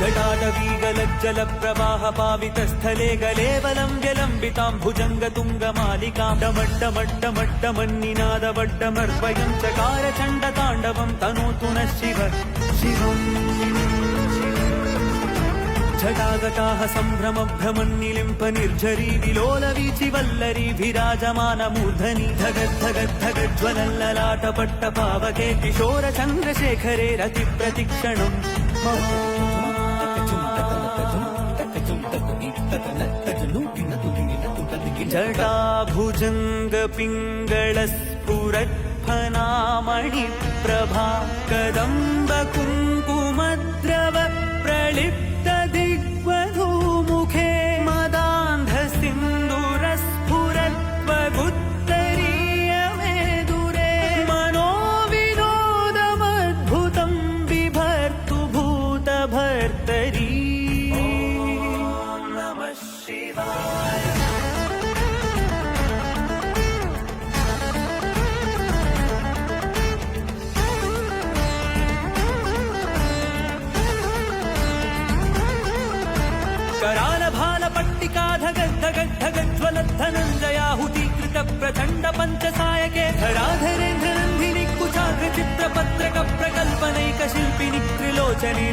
जटाटवीगलज्जल प्रवाह पावितस्थले गलेवलं व्यलम्बितां भुजङ्गतुङ्गमालिकां डमड्डमड्डमड्डमन्निनादवड्डमर्वयं चकार चण्डताण्डवं तनोतु नः शिवम् जटागटाः सम्भ्रमभ्रमन्निलिम्प निर्झरी विलोलवीचि वल्लरी विराजमानमूर्धनि धगद्धगद्धगज्ज्वलल्ललाटपट्टपावके किशोरचन्द्रशेखरे रतिप्रतिक्षणम् जटाभुजङ्गपिङ्गळस्फुरत्फनामणिप्रभा कदम्बकुङ्कुमद्रव प्रलिप्तदिग्वधूमुखे मदान्धसिन्दूरस्फुरत्वगुत्तरीयमेदुरे मनोविनोदमद्भुतं बिभर्तु भूतभर्तरी नमः शिवाय। करालभालपट्टिकाधगद्धगद्धगज्ज्वलद्धनञ्जयाहुतीकृत प्रचण्ड पञ्चसायके धराधरेन्द्रनन्दिनि कुचाग्रचित्रपत्रक प्रकल्पनैकशिल्पिनि त्रिलोचने